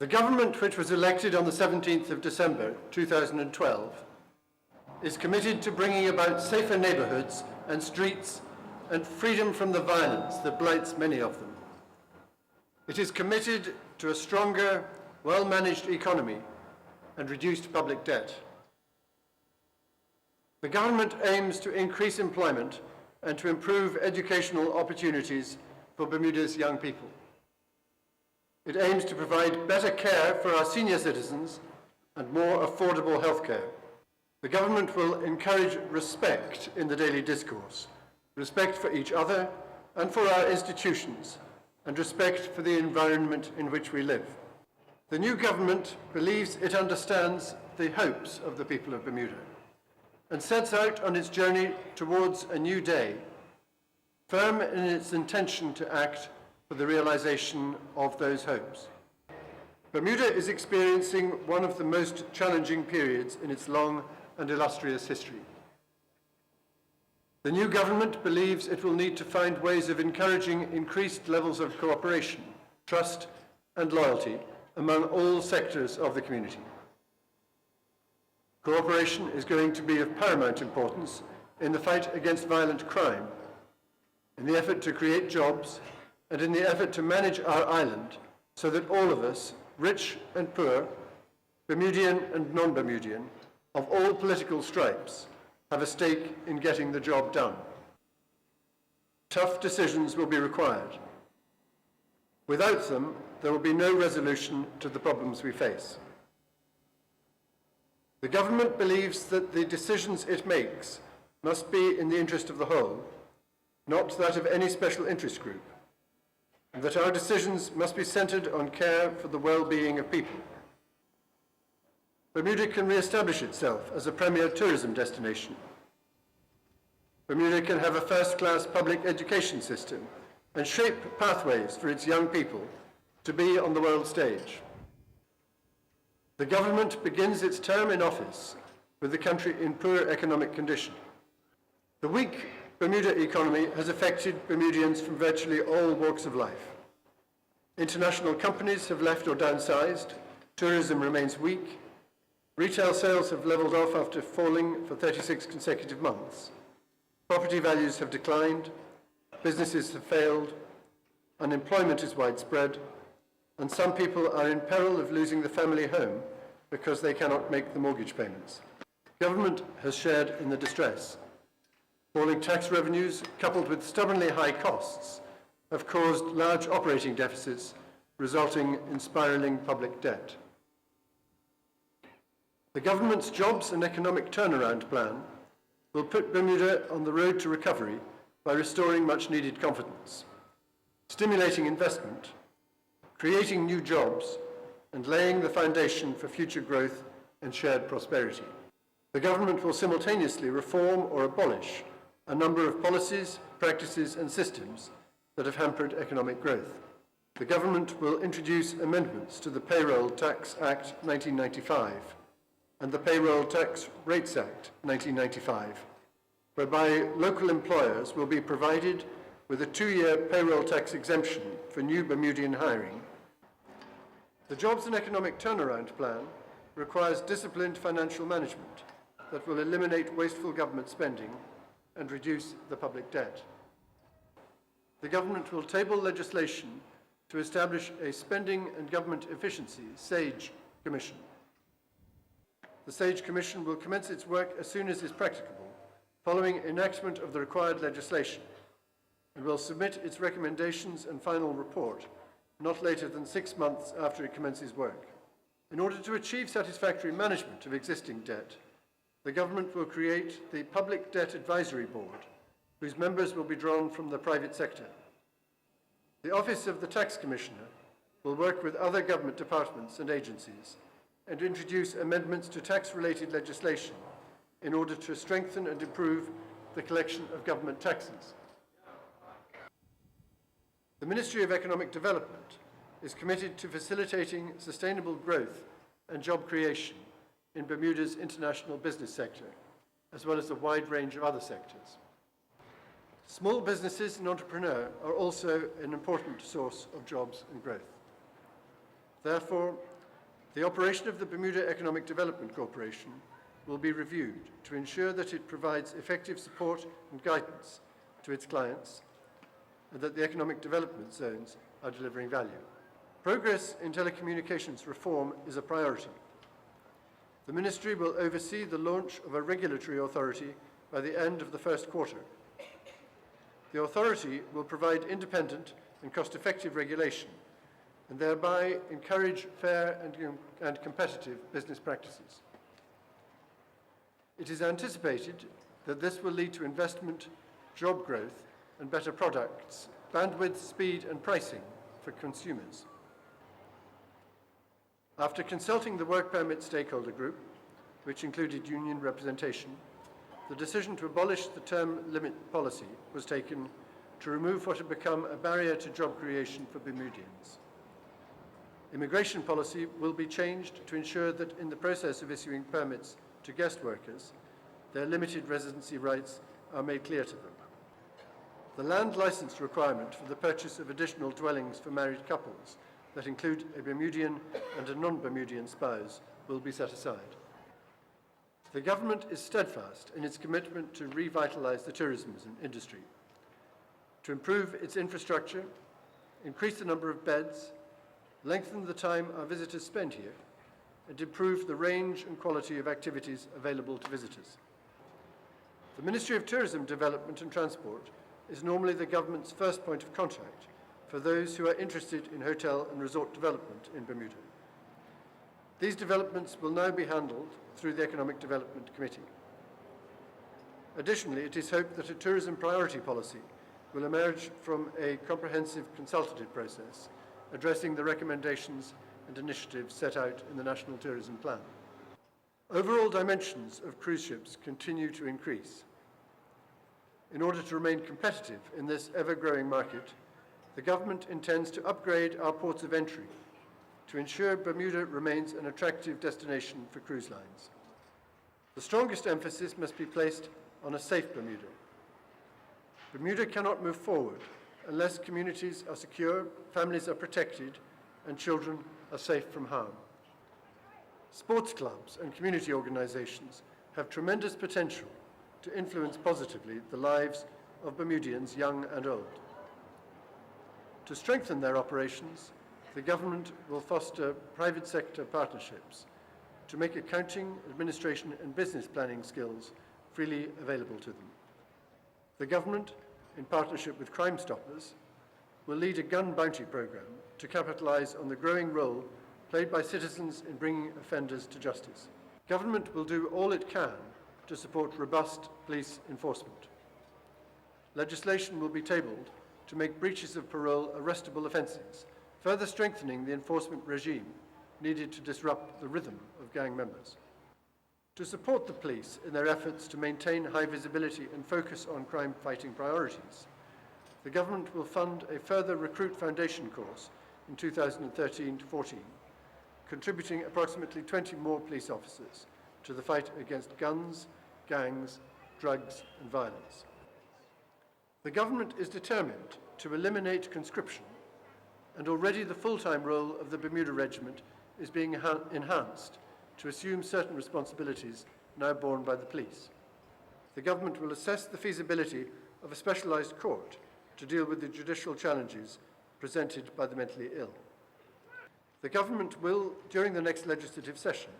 The government, which was elected on the 17th of December 2012, is committed to bringing about safer neighbourhoods and streets and freedom from the violence that blights many of them. It is committed to a stronger, well-managed economy and reduced public debt. The government aims to increase employment and to improve educational opportunities for Bermuda's young people. It aims to provide better care for our senior citizens and more affordable healthcare. The government will encourage respect in the daily discourse, respect for each other and for our institutions, and respect for the environment in which we live. The new government believes it understands the hopes of the people of Bermuda and sets out on its journey towards a new day, firm in its intention to act for the realization of those hopes. Bermuda is experiencing one of the most challenging periods in its long and illustrious history. The new government believes it will need to find ways of encouraging increased levels of cooperation, trust and loyalty among all sectors of the community. Cooperation is going to be of paramount importance in the fight against violent crime, in the effort to create jobs, and in the effort to manage our island so that all of us, rich and poor, Bermudian and non-Bermudian, of all political stripes, have a stake in getting the job done. Tough decisions will be required. Without them, there will be no resolution to the problems we face. The government believes that the decisions it makes must be in the interest of the whole, not that of any special interest group, and that our decisions must be centred on care for the well-being of people. Bermuda can re-establish itself as a premier tourism destination. Bermuda can have a first-class public education system and shape pathways for its young people to be on the world stage. The government begins its term in office with the country in poor economic condition. The weak Bermuda economy has affected Bermudians from virtually all walks of life. International companies have left or downsized, tourism remains weak, retail sales have levelled off after falling for 36 consecutive months, property values have declined, businesses have failed, unemployment is widespread, and some people are in peril of losing the family home because they cannot make the mortgage payments. Government has shared in the distress. Falling tax revenues, coupled with stubbornly high costs, have caused large operating deficits, resulting in spiralling public debt. The government's jobs and economic turnaround plan will put Bermuda on the road to recovery by restoring much-needed confidence, stimulating investment, creating new jobs, and laying the foundation for future growth and shared prosperity. The government will simultaneously reform or abolish a number of policies, practices, and systems that have hampered economic growth. The government will introduce amendments to the Payroll Tax Act 1995 and the Payroll Tax Rates Act 1995, whereby local employers will be provided with a 2-year payroll tax exemption for new Bermudian hiring. The Jobs and Economic Turnaround Plan requires disciplined financial management that will eliminate wasteful government spending and reduce the public debt. The government will table legislation to establish a Spending and Government Efficiency (SAGE) Commission. The SAGE Commission will commence its work as soon as is practicable, following enactment of the required legislation, and will submit its recommendations and final report not later than 6 months after it commences work. In order to achieve satisfactory management of existing debt, the government will create the Public Debt Advisory Board, whose members will be drawn from the private sector. The Office of the Tax Commissioner will work with other government departments and agencies and introduce amendments to tax-related legislation in order to strengthen and improve the collection of government taxes. The Ministry of Economic Development is committed to facilitating sustainable growth and job creation in Bermuda's international business sector, as well as a wide range of other sectors. Small businesses and entrepreneurs are also an important source of jobs and growth. Therefore, the operation of the Bermuda Economic Development Corporation will be reviewed to ensure that it provides effective support and guidance to its clients and that the economic development zones are delivering value. Progress in telecommunications reform is a priority. The Ministry will oversee the launch of a regulatory authority by the end of the first quarter. The authority will provide independent and cost-effective regulation and thereby encourage fair and competitive business practices. It is anticipated that this will lead to investment, job growth, and better products, bandwidth, speed, and pricing for consumers. After consulting the work permit stakeholder group, which included union representation, the decision to abolish the term limit policy was taken to remove what had become a barrier to job creation for Bermudians. Immigration policy will be changed to ensure that in the process of issuing permits to guest workers, their limited residency rights are made clear to them. The land licence requirement for the purchase of additional dwellings for married couples that include a Bermudian and a non-Bermudian spouse will be set aside. The government is steadfast in its commitment to revitalise the tourism industry, to improve its infrastructure, increase the number of beds, lengthen the time our visitors spend here, and improve the range and quality of activities available to visitors. The Ministry of Tourism, Development and Transport is normally the government's first point of contact for those who are interested in hotel and resort development in Bermuda. These developments will now be handled through the Economic Development Committee. Additionally, it is hoped that a tourism priority policy will emerge from a comprehensive consultative process addressing the recommendations and initiatives set out in the National Tourism Plan. Overall dimensions of cruise ships continue to increase. In order to remain competitive in this ever-growing market, the government intends to upgrade our ports of entry to ensure Bermuda remains an attractive destination for cruise lines. The strongest emphasis must be placed on a safe Bermuda. Bermuda cannot move forward unless communities are secure, families are protected, and children are safe from harm. Sports clubs and community organisations have tremendous potential to influence positively the lives of Bermudians, young and old. To strengthen their operations, the government will foster private sector partnerships to make accounting, administration and business planning skills freely available to them. The government, in partnership with Crime Stoppers, will lead a gun bounty programme to capitalise on the growing role played by citizens in bringing offenders to justice. Government will do all it can to support robust police enforcement. Legislation will be tabled to make breaches of parole arrestable offences, further strengthening the enforcement regime needed to disrupt the rhythm of gang members. To support the police in their efforts to maintain high visibility and focus on crime-fighting priorities, the government will fund a further Recruit Foundation course in 2013-14, contributing approximately 20 more police officers to the fight against guns, gangs, drugs and violence. The government is determined to eliminate conscription, and already the full-time role of the Bermuda Regiment is being enhanced to assume certain responsibilities now borne by the police. The government will assess the feasibility of a specialised court to deal with the judicial challenges presented by the mentally ill. The government will, during the next legislative session,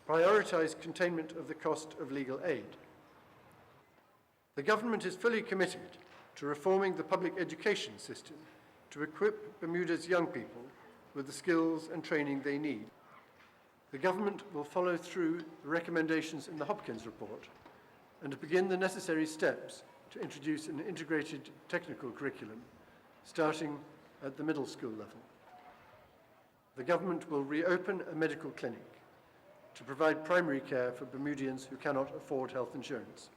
prioritise containment of the cost of legal aid. The government is fully committed to reforming the public education system to equip Bermuda's young people with the skills and training they need. The government will follow through the recommendations in the Hopkins report and begin the necessary steps to introduce an integrated technical curriculum, starting at the middle school level. The government will reopen a medical clinic to provide primary care for Bermudians who cannot afford health insurance.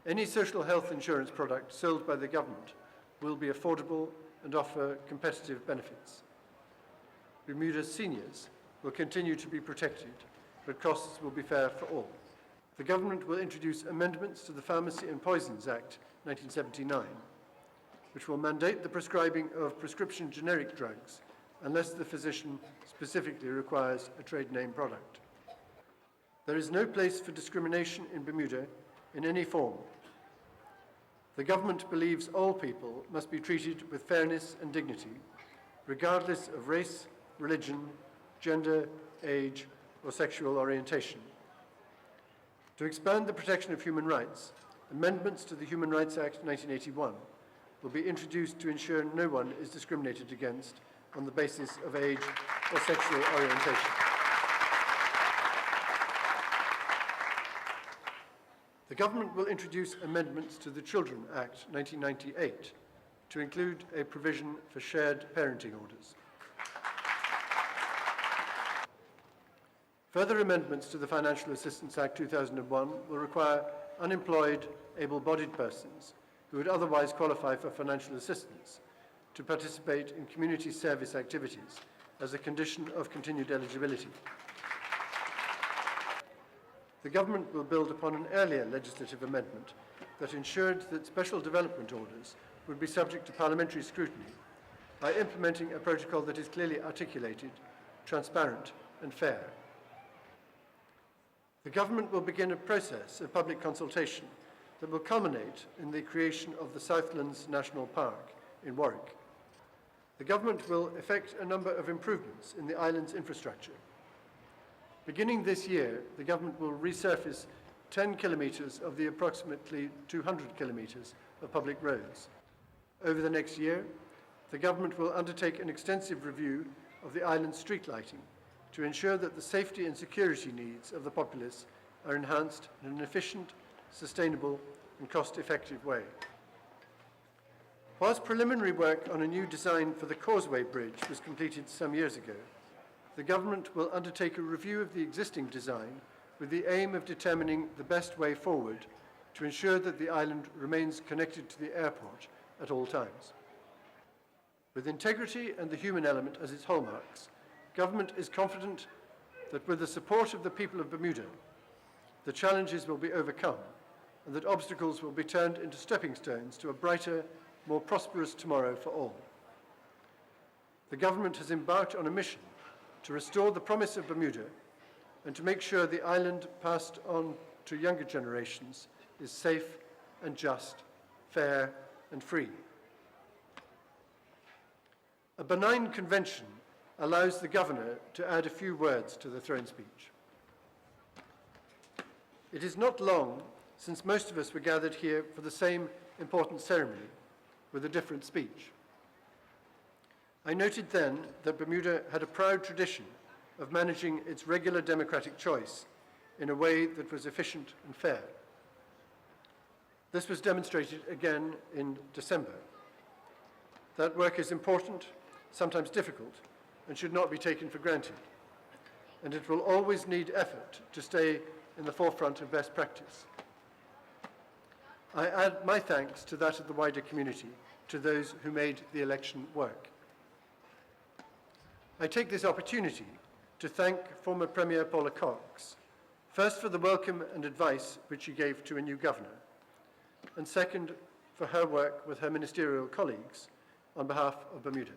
Any social health insurance product sold by the government will be affordable and offer competitive benefits. Bermuda's seniors will continue to be protected, but costs will be fair for all. The government will introduce amendments to the Pharmacy and Poisons Act 1979, which will mandate the prescribing of prescription generic drugs unless the physician specifically requires a trade name product. There is no place for discrimination in Bermuda in any form. The government believes all people must be treated with fairness and dignity, regardless of race, religion, gender, age, or sexual orientation. To expand the protection of human rights, amendments to the Human Rights Act 1981 will be introduced to ensure no one is discriminated against on the basis of age or sexual orientation. The government will introduce amendments to the Children Act 1998 to include a provision for shared parenting orders. Further amendments to the Financial Assistance Act 2001 will require unemployed, able-bodied persons who would otherwise qualify for financial assistance to participate in community service activities as a condition of continued eligibility. The government will build upon an earlier legislative amendment that ensured that special development orders would be subject to parliamentary scrutiny by implementing a protocol that is clearly articulated, transparent, and fair. The government will begin a process of public consultation that will culminate in the creation of the Southlands National Park in Warwick. The government will effect a number of improvements in the island's infrastructure. Beginning this year, the government will resurface 10 kilometres of the approximately 200 kilometres of public roads. Over the next year, the government will undertake an extensive review of the island's street lighting to ensure that the safety and security needs of the populace are enhanced in an efficient, sustainable, and cost-effective way. Whilst preliminary work on a new design for the Causeway Bridge was completed some years ago, the government will undertake a review of the existing design with the aim of determining the best way forward to ensure that the island remains connected to the airport at all times. With integrity and the human element as its hallmarks, government is confident that with the support of the people of Bermuda, the challenges will be overcome and that obstacles will be turned into stepping stones to a brighter, more prosperous tomorrow for all. The government has embarked on a mission to restore the promise of Bermuda and to make sure the island passed on to younger generations is safe and just, fair and free. A benign convention allows the governor to add a few words to the throne speech. It is not long since most of us were gathered here for the same important ceremony with a different speech. I noted then that Bermuda had a proud tradition of managing its regular democratic choice in a way that was efficient and fair. This was demonstrated again in December. That work is important, sometimes difficult, and should not be taken for granted. And it will always need effort to stay in the forefront of best practice. I add my thanks to that of the wider community, to those who made the election work. I take this opportunity to thank former Premier Paula Cox, first for the welcome and advice which she gave to a new governor, and second for her work with her ministerial colleagues on behalf of Bermuda.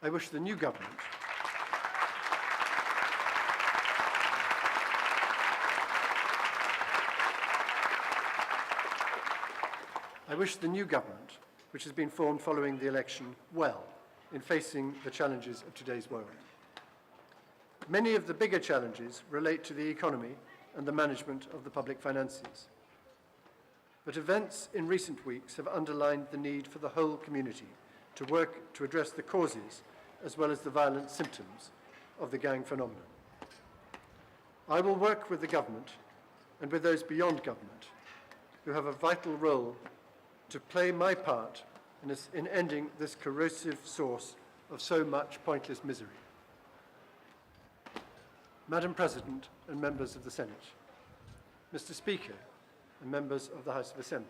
I wish the new government which has been formed following the election, well in facing the challenges of today's world. Many of the bigger challenges relate to the economy and the management of the public finances. But events in recent weeks have underlined the need for the whole community to work to address the causes as well as the violent symptoms of the gang phenomenon. I will work with the government and with those beyond government who have a vital role to play my part in ending this corrosive source of so much pointless misery. Madam President and members of the Senate, Mr. Speaker and members of the House of Assembly,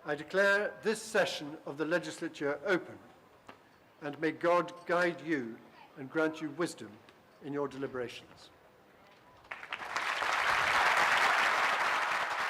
I declare this session of the legislature open, and may God guide you and grant you wisdom in your deliberations.